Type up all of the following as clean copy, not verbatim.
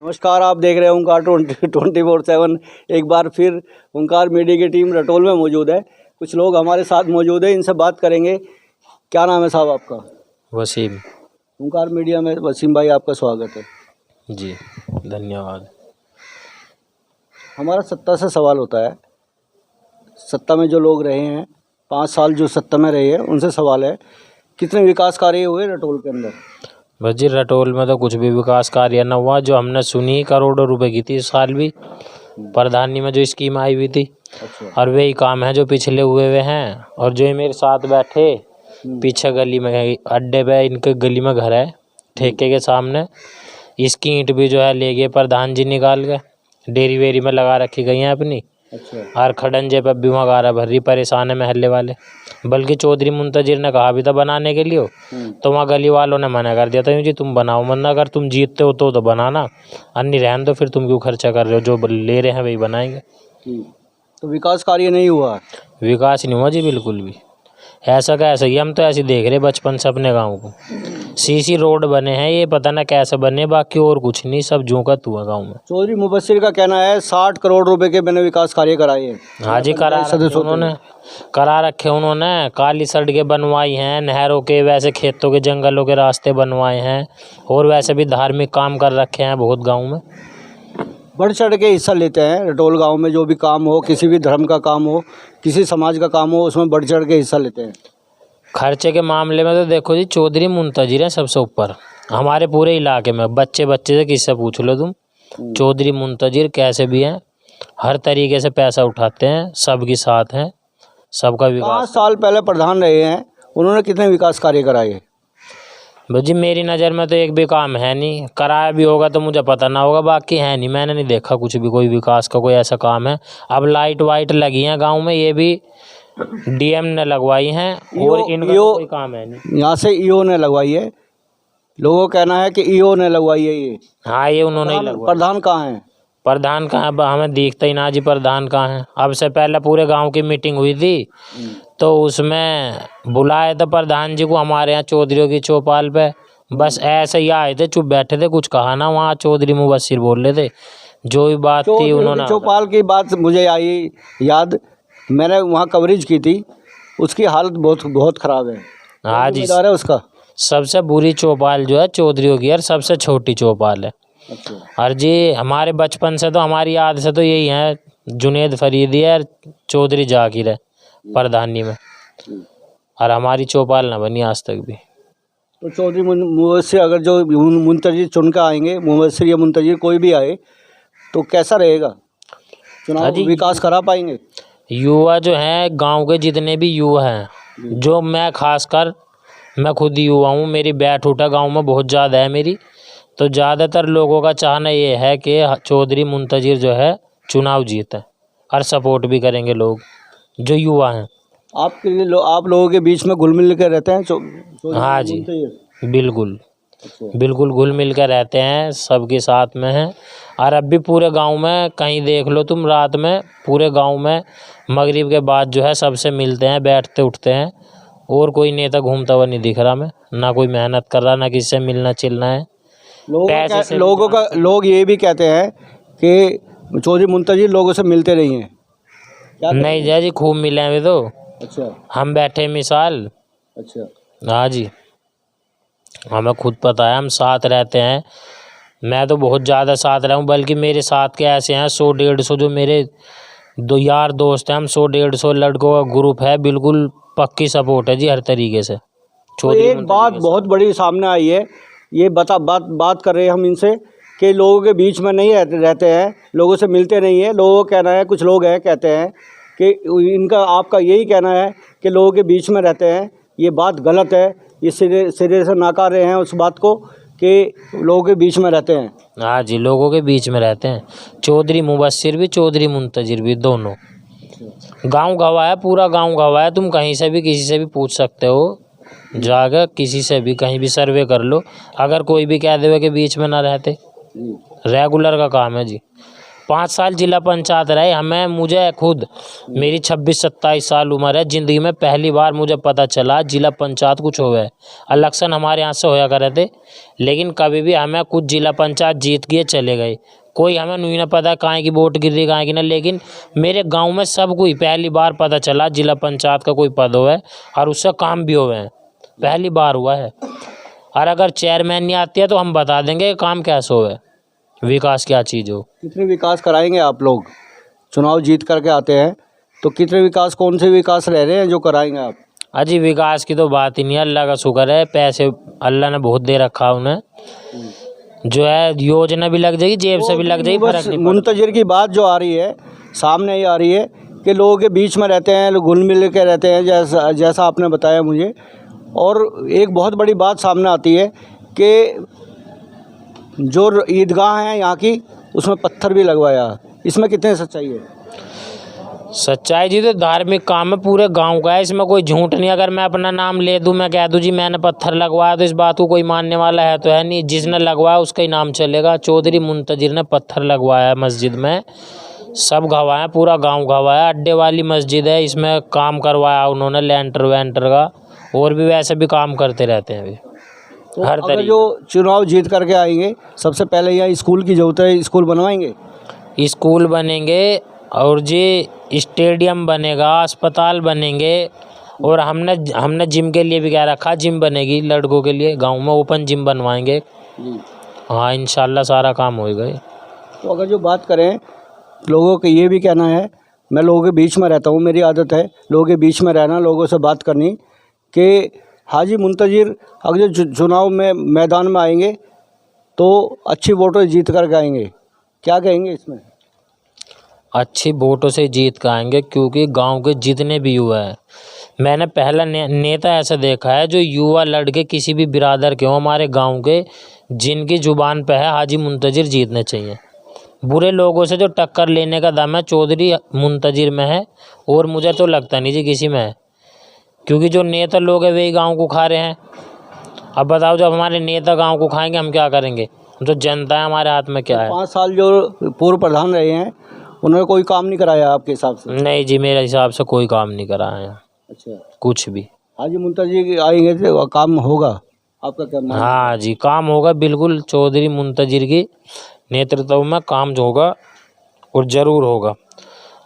नमस्कार, आप देख रहे हैं ओंकार 24/7। एक बार फिर ओंकार मीडिया की टीम रटोल में मौजूद है। कुछ लोग हमारे साथ मौजूद है, इनसे बात करेंगे। क्या नाम है साहब आपका? वसीम। ओंकार मीडिया में वसीम भाई आपका स्वागत है जी, धन्यवाद। हमारा सत्ता से सवाल होता है। सत्ता में जो लोग रहे हैं, 5 साल जो सत्ता में रहे हैं, उनसे सवाल है कितने विकास कार्य हुए रटोल के अंदर? बस जी, रटोल में तो कुछ भी विकास कार्य न हुआ। जो हमने सुनी करोड़ों रुपए की थी इस साल भी, प्रधानी में जो स्कीम आई हुई थी। अच्छा। और वही काम है जो पिछले हुए हैं। और जो ये मेरे साथ बैठे पीछे गली में अड्डे पे, इनके गली में घर है ठेके के सामने। इसकी ईंट भी जो है ले गए प्रधान जी निकाल के, डेरी वेरी में लगा रखी गई हैं अपनी। अच्छा। और खडंजे पे भी वहाँ भर रही, परेशान है महल्ले वाले। बल्कि चौधरी मुंतजिर ने कहा भी था बनाने के लिए, तो वहाँ गली वालों ने मना कर दिया था, यूँ जी तुम बनाओ, वरना अगर तुम जीतते हो तो बनाना, अन्य रहने दो, फिर तुम क्यों खर्चा कर रहे हो, जो ले रहे हैं वही बनाएंगे। तो विकास कार्य नहीं हुआ? विकास नहीं हुआ जी, बिल्कुल भी। ऐसा का ऐसा ही हम तो ऐसे देख रहे बचपन से अपने गाँव को। सीसी रोड बने हैं, ये पता ना कैसे बने, बाकी और कुछ नहीं, सब झूकत हुआ गाँव में। चौधरी मुबस्सिर का कहना है 60 करोड़ रुपए के मैंने विकास कार्य कराए हैं। हाँ जी, करा रखे उन्होंने। काली सड़कें बनवाई हैं, नहरों के, वैसे खेतों के जंगलों के रास्ते बनवाए हैं, और वैसे भी धार्मिक काम कर रखे हैं बहुत गाँव में। बढ़ चढ़ के हिस्सा लेते हैं रटोल गांव में। जो भी काम हो, किसी भी धर्म का काम हो, किसी समाज का काम हो, उसमें बढ़ चढ़ के हिस्सा लेते हैं। खर्चे के मामले में तो देखो जी, चौधरी मुंतजिर है सबसे ऊपर हमारे पूरे इलाके में। बच्चे से किससे पूछ लो तुम, चौधरी मुंतजिर कैसे भी हैं, हर तरीके से पैसा उठाते हैं, सबके साथ हैं, सबका विकास। 5 साल पहले प्रधान रहे हैं, उन्होंने कितने विकास कार्य कराए? बस जी, मेरी नज़र में तो एक भी काम है नहीं। कराया भी होगा तो मुझे पता ना होगा, बाकी है नहीं, मैंने नहीं देखा कुछ भी, कोई विकास का कोई ऐसा काम है। अब लाइट वाइट लगी हैं गांव में, ये भी डीएम ने लगवाई हैं, और इनका तो कोई काम है नहीं। यहाँ से ईओ ने लगवाई है, लोगों का कहना है कि ईओ ने लगवाई है ये। हाँ, ये उन्होंने ही लगवाई। प्रधान कहाँ है? प्रधान कहाँ है, हमें दिखता ही ना जी प्रधान कहाँ है। अब से पहले पूरे गांव की मीटिंग हुई थी, तो उसमें बुलाए थे प्रधान जी को हमारे यहाँ चौधरियों की चौपाल पे। बस ऐसे ही आए थे, चुप बैठे थे, कुछ कहा ना। वहाँ चौधरी मुबस्सिर बोल रहे थे, जो भी बात थी उन्होंने। चौपाल की बात मुझे आई याद, मैंने वहाँ कवरेज की थी, उसकी हालत बहुत ख़राब है। हाँ जी, है उसका सबसे बुरी चौपाल जो है चौधरियों की, और सबसे छोटी चौपाल है। अच्छा। और जी, हमारे बचपन से तो, हमारी याद से तो यही है, जुनेद फरीदी है, चौधरी जाकिर है प्रधानी में, और हमारी चौपाल ना बनी आज तक भी। तो चौधरी मुबस्सिर अगर जो मुंतजिर चुन कर आएंगे, मुबस्सिर या मुंतजिर कोई भी आए, तो कैसा रहेगा चुनाव? विकास करा पाएंगे? युवा जो है गांव के, जितने भी युवा हैं, जो मैं खासकर, मैं खुद युवा हूँ, मेरी बैठ उठा गांव में बहुत ज़्यादा है मेरी, तो ज़्यादातर लोगों का चाहना ये है कि चौधरी मुंतजिर जो है चुनाव जीते, और सपोर्ट भी करेंगे लोग जो युवा हैं। आपके लिए आप लोगों के बीच में घुल मिल के रहते हैं? हाँ जी, बिल्कुल। अच्छा। बिल्कुल घुल मिल कर रहते हैं, सबके साथ में हैं। और अब भी पूरे गांव में कहीं देख लो तुम, रात में पूरे गांव में मगरिब के बाद जो है सबसे मिलते हैं, बैठते उठते हैं। और कोई नेता घूमता हुआ नहीं दिख रहा मैं, ना कोई मेहनत कर रहा, ना किसी से मिलना चिलना है। लोग ये भी कहते हैं कि चौधरी मुंतजिर लोगों से मिलते नहीं हैं। नहीं जी, खूब मिले हैं वे तो। अच्छा। हम बैठे मिसाल। अच्छा। हाँ जी, हमें खुद पता है, हम साथ रहते हैं। मैं तो बहुत ज़्यादा साथ रहा हूँ, बल्कि मेरे साथ के ऐसे हैं 100-150 जो मेरे यार दोस्त हैं। हम 100-150 लड़कों का ग्रुप है, बिल्कुल पक्की सपोर्ट है जी हर तरीके से। तो एक बात बहुत बड़ी सामने आई है, ये बात कर रहे हैं हम इनसे कि लोगों के बीच में नहीं रहते हैं, लोगों से मिलते नहीं है। लोगों का कहना है, कुछ लोग हैं कहते हैं कि इनका, आपका यही कहना है कि लोगों के बीच में रहते हैं, ये बात गलत है। ये सिरे से नकार रहे हैं उस बात को कि लोगों के बीच में रहते हैं। हाँ जी, लोगों के बीच में रहते हैं। चौधरी मुबस्सिर भी, चौधरी मुंतजिर भी, दोनों। गांव गवाह है, पूरा गांव गवाह है। तुम कहीं से भी किसी से भी पूछ सकते हो, जाकर किसी से भी कहीं भी सर्वे कर लो। अगर कोई भी कह देवे कि बीच में ना रहते, रेगुलर का काम है जी। 5 साल जिला पंचायत रहे, मुझे खुद मेरी 26-27 साल उम्र है, ज़िंदगी में पहली बार मुझे पता चला जिला पंचायत कुछ हुआ है। इलेक्शन हमारे यहाँ से होया करे थे, लेकिन कभी भी हमें कुछ जिला पंचायत जीत के चले गए, कोई हमें नहीं ना पता कहाँ की वोट गिर रही कहाँ की ना। लेकिन मेरे गांव में सबको ही पहली बार पता चला जिला पंचायत का कोई पद हुआ है और उससे काम भी हुए हैं, पहली बार हुआ है। और अगर चेयरमैन नहीं आती है तो हम बता देंगे काम कैसे हुआ है, विकास क्या चीज़ हो। कितने विकास कराएंगे आप लोग? चुनाव जीत करके आते हैं तो कितने विकास, कौन से विकास रह रहे हैं जो कराएंगे आप? अजी विकास की तो बात ही नहीं है, अल्लाह का शुक्र है, पैसे अल्लाह ने बहुत दे रखा उन्हें, जो है योजना भी लग जाएगी, जेब से भी लग जाएगी, फर्क नहीं। मुंतजिर की बात जो आ रही है सामने ही आ रही है कि लोगों के बीच में रहते हैं, घुल मिल के रहते हैं, जैसा आपने बताया मुझे। और एक बहुत बड़ी बात सामने आती है कि जो ईदगाह है यहाँ की, उसमें पत्थर भी लगवाया, इसमें कितने सच्चाई है? सच्चाई जी तो धार्मिक काम है, पूरे गांव का है, इसमें कोई झूठ नहीं। अगर मैं अपना नाम ले दूं, मैं कह दूं जी मैंने पत्थर लगवाया, तो इस बात को कोई मानने वाला है तो है नहीं, जिसने लगवाया उसका ही नाम चलेगा। चौधरी मुंतजिर ने पत्थर लगवाया है मस्जिद में, सब गवाया, पूरा गांव गवाया। अड्डे वाली मस्जिद है, इसमें काम करवाया उन्होंने लेंटर वेंटर का, और भी वैसे भी काम करते रहते हैं अभी तो हर अगर तरीके। जो चुनाव जीत करके आएंगे, सबसे पहले यहाँ स्कूल की जरूरत है, स्कूल बनवाएंगे? स्कूल बनेंगे और जी स्टेडियम बनेगा, अस्पताल बनेंगे, और हमने जिम के लिए भी कह रखा, जिम बनेगी लड़कों के लिए, गांव में ओपन जिम बनवाएंगे। हाँ इंशाल्लाह सारा काम होएगा। तो अगर जो बात करें, लोगों का ये भी कहना है, मैं लोगों के बीच में रहता हूँ, मेरी आदत है लोगों के बीच में रहना, लोगों से बात करनी, कि हाजी मुंतजिर अगर जो चुनाव में मैदान में आएंगे तो अच्छी वोटों से जीत कर आएंगे, क्या कहेंगे इसमें? अच्छी वोटों से जीत के आएंगे, क्योंकि गांव के जितने भी युवा हैं, मैंने पहला नेता ऐसा देखा है जो युवा लड़के किसी भी बिरादर के हों हमारे गांव के, जिनकी जुबान पे है हाजी मुंतजिर जीतने चाहिए। बुरे लोगों से जो टक्कर लेने का दम है चौधरी मुंतजिर में है, और मुझे तो लगता नहीं जी किसी में है, क्योंकि जो नेता लोग हैं वही गांव को खा रहे हैं। अब बताओ जब हमारे नेता गांव को खाएंगे हम क्या करेंगे? जो जनता है हमारे हाथ में क्या है? 5 साल जो पूर्व प्रधान रहे हैं उन्होंने कोई काम नहीं कराया आपके हिसाब से? नहीं जी, मेरे हिसाब से कोई काम नहीं कराया है। अच्छा, कुछ भी। हाजी मुंतजिर आएंगे तो काम होगा, आपका क्या मानना है? हाँ जी काम होगा, बिल्कुल चौधरी मुंतजिर की नेतृत्व में काम होगा और ज़रूर होगा।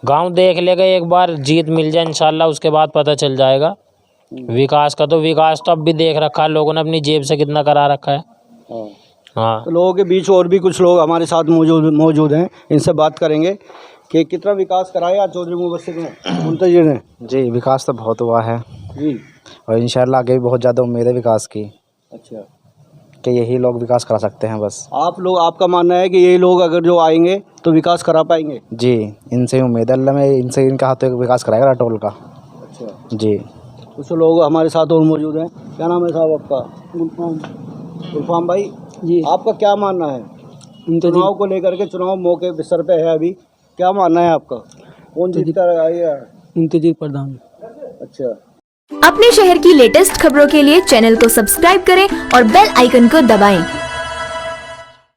गांव देख लेगा, एक बार जीत मिल जाए इंशाल्लाह, उसके बाद पता चल जाएगा। विकास का तो विकास तो अब भी देख रखा है लोगों ने, अपनी जेब से कितना करा रखा है। हाँ तो लोगों के बीच और भी कुछ लोग हमारे साथ मौजूद हैं, इनसे बात करेंगे कि कितना विकास कराया चौधरी मुंतजिर ने। जी विकास तो बहुत हुआ है जी, और इंशाल्लाह आगे भी बहुत ज़्यादा उम्मीद है विकास की, अच्छा, कि यही लोग विकास करा सकते हैं बस। आपका मानना है कि ये लोग अगर जो आएंगे तो विकास करा पाएंगे? जी इनसे ही उम्मीद है, अल्लाह में इनसे इनका हाथों विकास कराएगा राटोल का। अच्छा जी कुछ लोग हमारे साथ और मौजूद हैं। क्या नाम है साहब आपका? गुलफाम भाई जी, आपका क्या मानना है चुनाव को लेकर के? चुनाव मौके सर पे है अभी, क्या मानना है आपका, कौन जीत कर आएगा? मुंतजिर प्रधान। अच्छा, अपने शहर की लेटेस्ट खबरों के लिए चैनल को सब्सक्राइब करें और बेल आइकन को दबाएं।